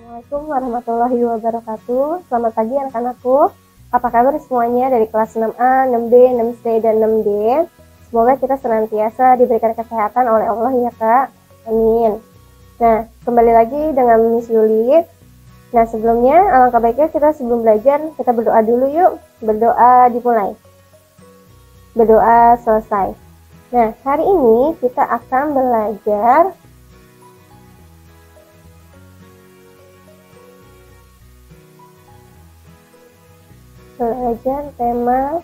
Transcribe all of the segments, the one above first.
Assalamualaikum warahmatullahi wabarakatuh. Selamat pagi anak-anakku. Apa kabar semuanya dari kelas 6A, 6B, 6C, dan 6D? Semoga kita senantiasa diberikan kesehatan oleh Allah ya Kak. Amin. Nah, kembali lagi dengan Miss Yuli. Nah, sebelumnya alangkah baiknya kita sebelum belajar, kita berdoa dulu yuk. Berdoa dimulai. Berdoa selesai. Nah, hari ini kita akan belajar tema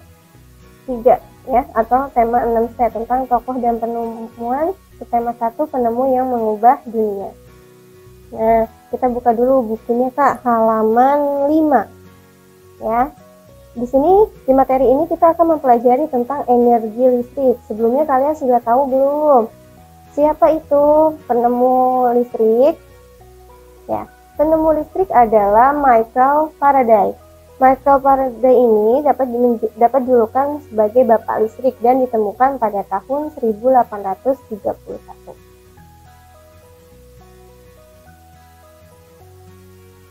3 ya, atau tema 6C tentang tokoh dan penemuan, tema 1 penemu yang mengubah dunia. Nah, kita buka dulu bukunya Kak, halaman 5 ya. Di sini di materi ini kita akan mempelajari tentang energi listrik. Sebelumnya kalian sudah tahu belum? Siapa itu penemu listrik? Ya, penemu listrik adalah Michael Faraday. Michael Faraday ini dapat dijulukan sebagai bapak listrik dan ditemukan pada tahun 1831.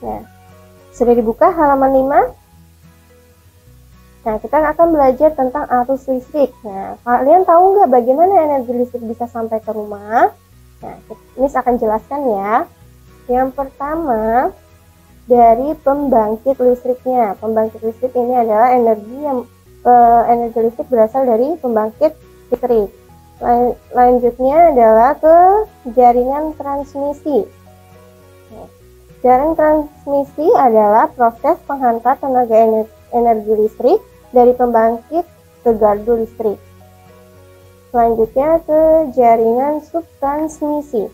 Nah, sudah dibuka halaman 5? Nah, kita akan belajar tentang arus listrik. Nah, kalian tahu nggak bagaimana energi listrik bisa sampai ke rumah? Nah, Miss akan jelaskan ya. Yang pertama, dari pembangkit listriknya. Pembangkit listrik ini adalah energi listrik berasal dari pembangkit listrik. Lanjutnya adalah ke jaringan transmisi. Jaringan transmisi adalah proses penghantar tenaga energi listrik dari pembangkit ke gardu listrik. Selanjutnya ke jaringan subtransmisi,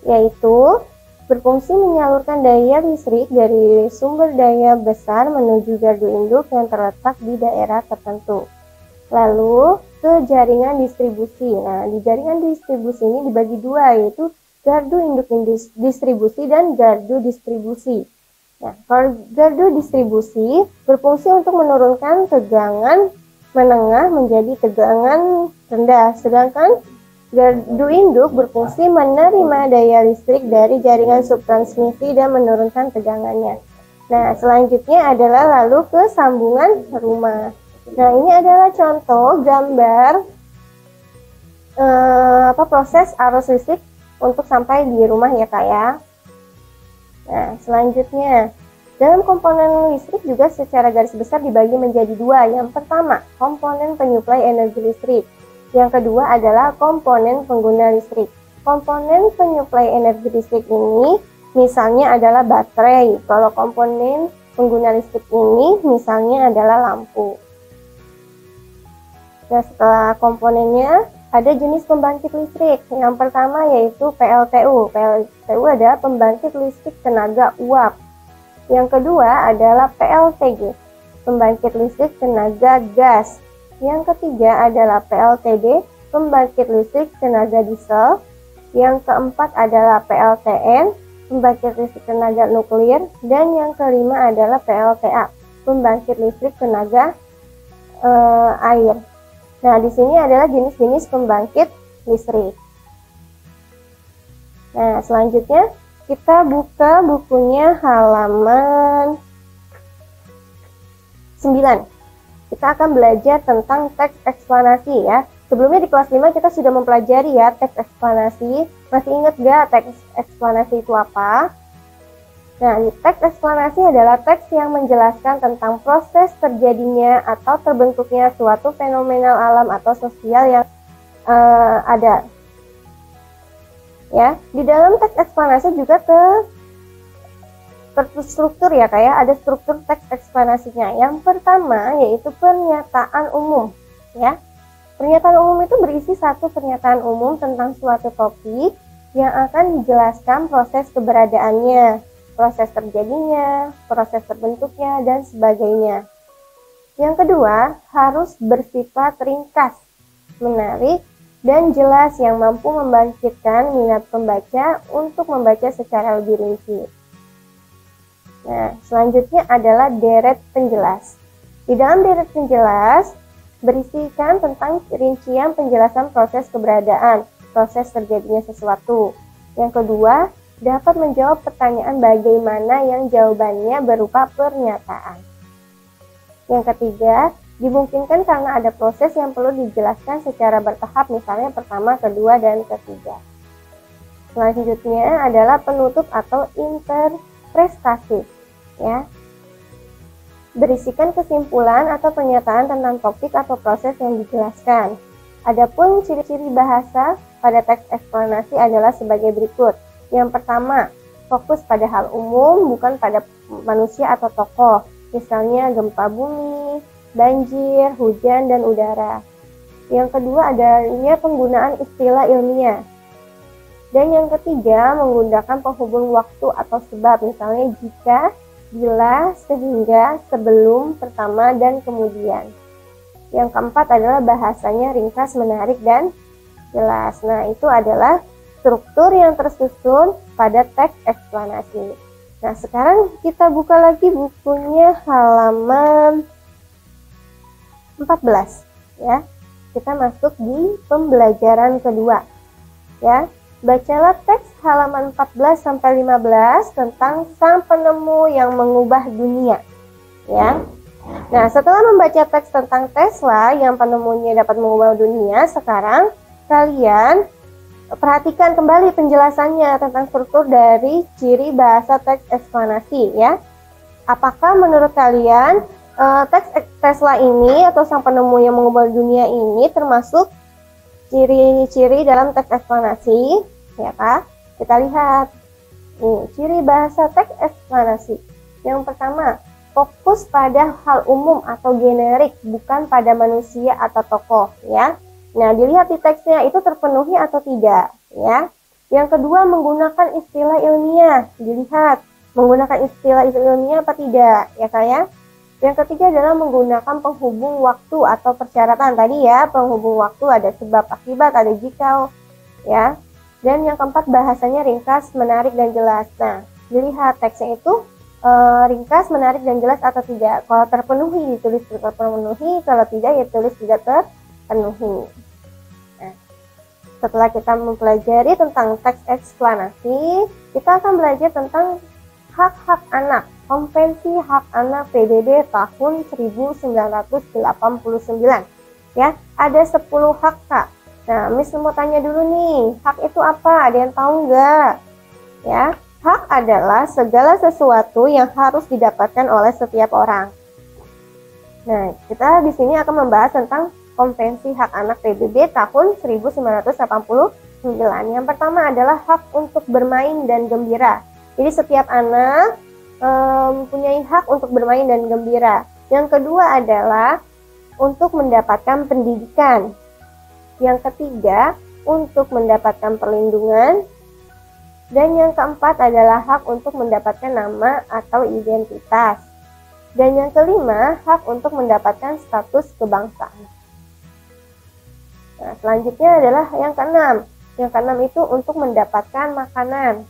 yaitu berfungsi menyalurkan daya listrik dari sumber daya besar menuju gardu induk yang terletak di daerah tertentu. Lalu ke jaringan distribusi. Nah, di jaringan distribusi ini dibagi dua, yaitu gardu induk distribusi dan gardu distribusi. Nah, kalau gardu distribusi berfungsi untuk menurunkan tegangan menengah menjadi tegangan rendah, sedangkan gardu induk berfungsi menerima daya listrik dari jaringan subtransmisi dan menurunkan tegangannya. Nah, selanjutnya adalah lalu ke sambungan rumah. Nah, ini adalah contoh gambar proses arus listrik untuk sampai di rumah ya Kak ya. Nah, selanjutnya dalam komponen listrik juga secara garis besar dibagi menjadi dua. Yang pertama, komponen penyuplai energi listrik. Yang kedua adalah komponen pengguna listrik. Komponen penyuplai energi listrik ini misalnya adalah baterai. Kalau komponen pengguna listrik ini misalnya adalah lampu. Nah, setelah komponennya ada jenis pembangkit listrik. Yang pertama yaitu PLTU. PLTU adalah pembangkit listrik tenaga uap. Yang kedua adalah PLTG, pembangkit listrik tenaga gas. Yang ketiga adalah PLTD, pembangkit listrik tenaga diesel. Yang keempat adalah PLTN, pembangkit listrik tenaga nuklir. Dan yang kelima adalah PLTA, pembangkit listrik tenaga air. Nah, di sini adalah jenis-jenis pembangkit listrik. Nah, selanjutnya kita buka bukunya halaman 9. Kita akan belajar tentang teks eksplanasi ya. Sebelumnya di kelas 5 kita sudah mempelajari ya teks eksplanasi. Masih ingat gak teks eksplanasi itu apa? Nah, teks eksplanasi adalah teks yang menjelaskan tentang proses terjadinya atau terbentuknya suatu fenomenal alam atau sosial yang ada. Ya, di dalam teks eksplanasi juga terstruktur ya kayak ada struktur teks eksplanasinya. Yang pertama yaitu pernyataan umum ya. Pernyataan umum itu berisi satu pernyataan umum tentang suatu topik yang akan dijelaskan proses keberadaannya, proses terjadinya, proses terbentuknya, dan sebagainya. Yang kedua harus bersifat ringkas, menarik, dan jelas yang mampu membangkitkan minat pembaca untuk membaca secara lebih rinci. Nah, selanjutnya adalah deret penjelas. Di dalam deret penjelas berisikan tentang rincian penjelasan proses keberadaan, proses terjadinya sesuatu. Yang kedua, dapat menjawab pertanyaan bagaimana yang jawabannya berupa pernyataan. Yang ketiga, dimungkinkan karena ada proses yang perlu dijelaskan secara bertahap, misalnya pertama, kedua, dan ketiga. Selanjutnya adalah penutup atau interpretasi, ya. Berisikan kesimpulan atau pernyataan tentang topik atau proses yang dijelaskan. Adapun ciri-ciri bahasa pada teks eksplanasi adalah sebagai berikut. Yang pertama, fokus pada hal umum, bukan pada manusia atau tokoh. Misalnya gempa bumi, banjir, hujan, dan udara. Yang kedua, adanya penggunaan istilah ilmiah. Dan yang ketiga, menggunakan penghubung waktu atau sebab, misalnya jika, bila, sehingga, sebelum, pertama, dan kemudian. Yang keempat adalah bahasanya ringkas, menarik, dan jelas. Nah, itu adalah struktur yang tersusun pada teks eksplanasi. Nah, sekarang kita buka lagi bukunya halaman 14, ya. Kita masuk di pembelajaran kedua, ya. Bacalah teks halaman 14-15 tentang sang penemu yang mengubah dunia, ya. Nah, setelah membaca teks tentang Tesla yang penemunya dapat mengubah dunia, sekarang kalian perhatikan kembali penjelasannya tentang struktur dari ciri bahasa teks eksplanasi, ya. Apakah menurut kalian teks Tesla ini atau sang penemu yang mengubah dunia ini termasuk ciri-ciri dalam teks eksplanasi? Ya Kak, kita lihat nih, ciri bahasa teks eksplanasi. Yang pertama, fokus pada hal umum atau generik, bukan pada manusia atau tokoh, ya. Nah, dilihat di teksnya itu terpenuhi atau tidak, ya. Yang kedua, menggunakan istilah ilmiah, dilihat menggunakan istilah ilmiah apa tidak, ya Kak ya. Yang ketiga adalah menggunakan penghubung waktu atau persyaratan. Tadi ya, penghubung waktu ada sebab akibat, ada jika, ya. Dan yang keempat, bahasanya ringkas, menarik, dan jelas. Nah, dilihat teksnya itu ringkas, menarik, dan jelas atau tidak. Kalau terpenuhi, ditulis terpenuhi. Kalau tidak, ya tulis tidak terpenuhi. Nah, setelah kita mempelajari tentang teks eksplanasi, kita akan belajar tentang hak-hak anak. Konvensi Hak Anak PBB tahun 1989. Ya, ada 10 hak, Kak. Nah, Miss mau tanya dulu nih, hak itu apa? Ada yang tahu nggak? Ya, hak adalah segala sesuatu yang harus didapatkan oleh setiap orang. Nah, kita di sini akan membahas tentang Konvensi Hak Anak PBB tahun 1989. Yang pertama adalah hak untuk bermain dan gembira. Jadi setiap anak mempunyai hak untuk bermain dan gembira. Yang kedua adalah untuk mendapatkan pendidikan. Yang ketiga, untuk mendapatkan perlindungan. Dan yang keempat adalah hak untuk mendapatkan nama atau identitas. Dan yang kelima, hak untuk mendapatkan status kebangsaan. Nah, selanjutnya adalah yang keenam. Yang keenam itu untuk mendapatkan makanan.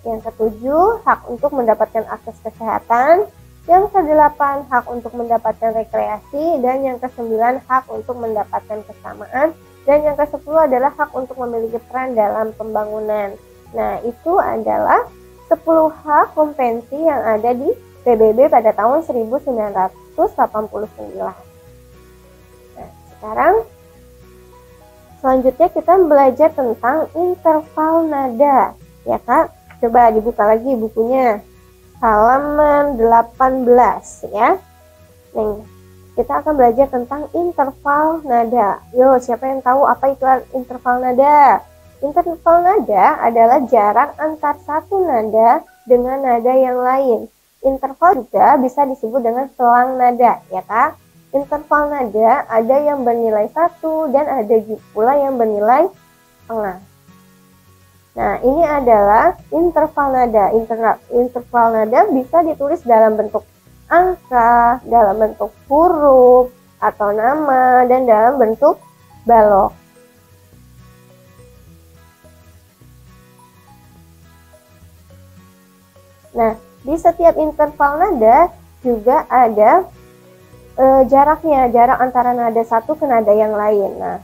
Yang ketujuh, hak untuk mendapatkan akses kesehatan. Yang kedelapan, hak untuk mendapatkan rekreasi. Dan yang kesembilan, hak untuk mendapatkan kesamaan. Dan yang ke-10 adalah hak untuk memiliki peran dalam pembangunan. Nah, itu adalah 10 hak konvensi yang ada di PBB pada tahun 1989. Nah, sekarang selanjutnya kita belajar tentang interval nada. Ya Kak, coba dibuka lagi bukunya. Halaman 18 ya. Nih, kita akan belajar tentang interval nada. Yo, siapa yang tahu apa itu interval nada? Interval nada adalah jarak antar satu nada dengan nada yang lain. Interval juga bisa disebut dengan selang nada, ya Kak? Interval nada ada yang bernilai 1 dan ada pula yang bernilai setengah. Nah, ini adalah interval nada. Interval nada bisa ditulis dalam bentuk angka, dalam bentuk huruf atau nama, dan dalam bentuk balok. Nah, di setiap interval nada juga ada jaraknya, jarak antara nada satu ke nada yang lain. Nah,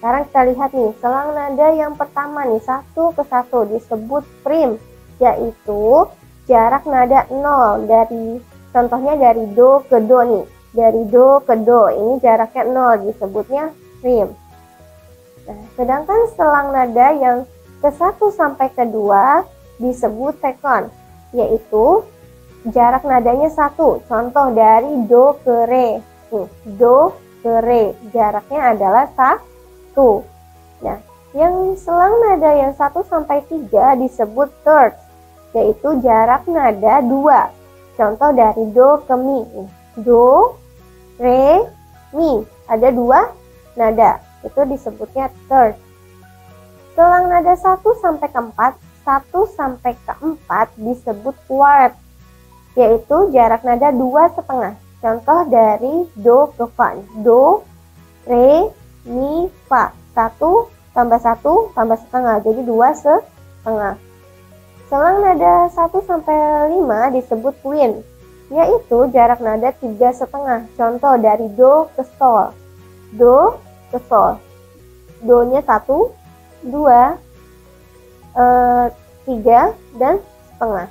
sekarang kita lihat nih, selang nada yang pertama nih, 1 ke 1 disebut prim. yaitu jarak nada 0 dari, contohnya dari do ke do nih, dari do ke do, ini jaraknya 0, disebutnya rem. Nah, sedangkan selang nada yang ke 1 sampai ke 2 disebut second, yaitu jarak nadanya 1, contoh dari do ke re, nih, do ke re, jaraknya adalah 1. Nah, yang selang nada yang 1 sampai 3 disebut third, yaitu jarak nada 2, contoh dari do ke mi, do, re, mi, ada 2 nada, itu disebutnya third. Selang nada 1 sampai ke 4, 1 sampai ke 4 disebut fourth, yaitu jarak nada 2,5, contoh dari do ke fa, do, re, mi, fa, 1 tambah 1 tambah setengah, jadi 2,5. Selang nada 1 sampai 5 disebut quint, yaitu jarak nada 3,5, contoh dari do ke sol, do ke sol, do nya 1, 2, 3 dan setengah.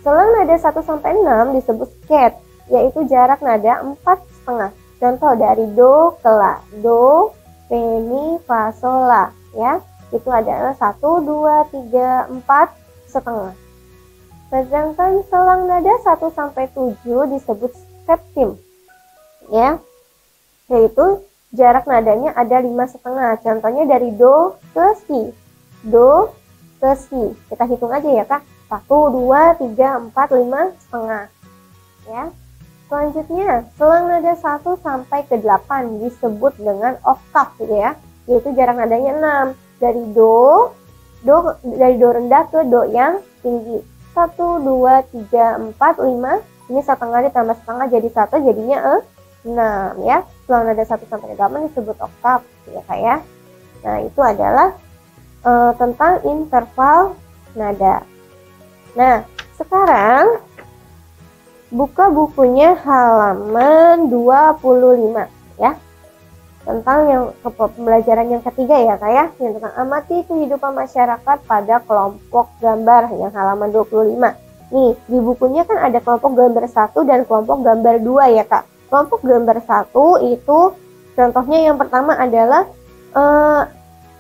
Selang nada 1 sampai 6 disebut scat, yaitu jarak nada 4,5, contoh dari do ke la, do, re, mi, fa, sol, la, ya, itu adalah 1, 2, 3, 4 setengah. Sedangkan selang nada 1 sampai 7 disebut septim, ya, yaitu jarak nadanya ada 5,5, contohnya dari do ke si, do ke si, kita hitung aja ya kak, 1, 2, 3, 4, 5 setengah, ya. Selanjutnya, selang nada 1 sampai ke 8 disebut dengan oktav gitu ya, yaitu jarak nadanya 6, dari do dari do rendah ke do yang tinggi. 1, 2, 3, 4, 5, ini setengah ditambah setengah jadi 1, jadinya 6 ya. Selang nada 1 sampai 8 disebut oktav ya kak ya. Nah, itu adalah tentang interval nada. Nah, sekarang buka bukunya halaman 25 ya. Tentang yang pembelajaran yang ketiga ya kak ya, yang tentang amati kehidupan masyarakat pada kelompok gambar yang halaman 25. Nih, di bukunya kan ada kelompok gambar 1 dan kelompok gambar 2 ya kak. Kelompok gambar 1 itu contohnya yang pertama adalah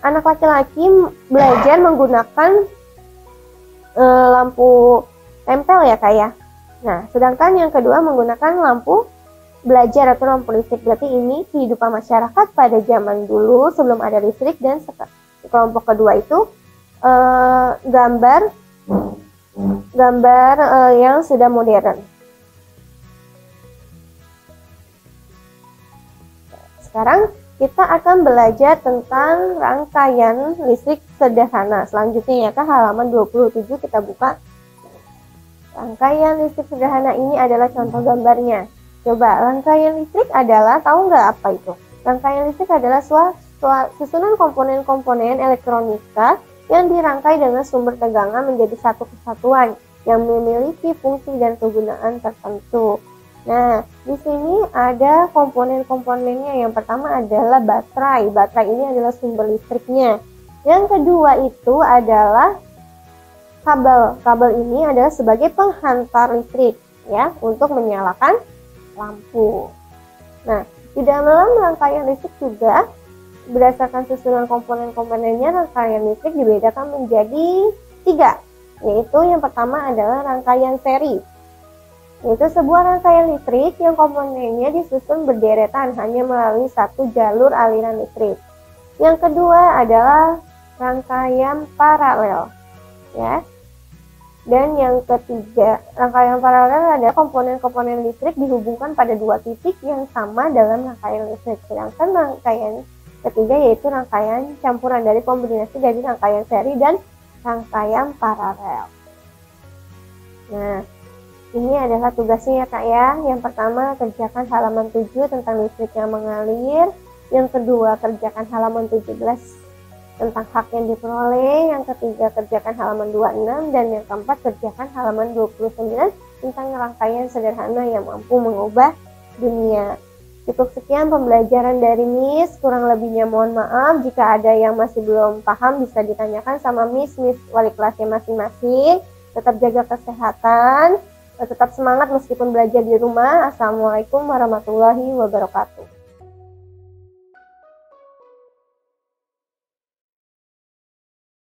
anak laki-laki belajar menggunakan lampu tempel ya kak ya. Nah, sedangkan yang kedua menggunakan lampu belajar atau lampu listrik. Berarti ini kehidupan masyarakat pada zaman dulu sebelum ada listrik, dan kelompok kedua itu gambar yang sudah modern. Sekarang kita akan belajar tentang rangkaian listrik sederhana. Selanjutnya ya kak, halaman 27 kita buka. Rangkaian listrik sederhana ini adalah contoh gambarnya. Coba, rangkaian listrik adalah, tahu nggak apa itu? Rangkaian listrik adalah susunan komponen-komponen elektronika yang dirangkai dengan sumber tegangan menjadi satu kesatuan yang memiliki fungsi dan kegunaan tertentu. Nah, di sini ada komponen-komponennya. Yang pertama adalah baterai. Baterai ini adalah sumber listriknya. Yang kedua itu adalah kabel. Kabel ini adalah sebagai penghantar listrik ya, untuk menyalakan lampu. Nah, di dalam rangkaian listrik juga berdasarkan susunan komponen-komponennya, rangkaian listrik dibedakan menjadi 3, yaitu yang pertama adalah rangkaian seri, yaitu sebuah rangkaian listrik yang komponennya disusun berderetan hanya melalui satu jalur aliran listrik. Yang kedua adalah rangkaian paralel ya. Dan yang ketiga, rangkaian paralel adalah komponen-komponen listrik dihubungkan pada dua titik yang sama dalam rangkaian listrik. Sedangkan rangkaian ketiga yaitu rangkaian campuran dari kombinasi dari rangkaian seri dan rangkaian paralel. Nah, ini adalah tugasnya ya kak ya. Yang pertama, kerjakan halaman 7 tentang listrik yang mengalir. Yang kedua, kerjakan halaman 17 tentang hak yang diperoleh. Yang ketiga, kerjakan halaman 26, dan yang keempat, kerjakan halaman 29 tentang rangkaian sederhana yang mampu mengubah dunia. Cukup sekian pembelajaran dari Miss, kurang lebihnya mohon maaf. Jika ada yang masih belum paham bisa ditanyakan sama Miss wali kelasnya masing-masing. Tetap jaga kesehatan, tetap semangat meskipun belajar di rumah. Assalamualaikum warahmatullahi wabarakatuh.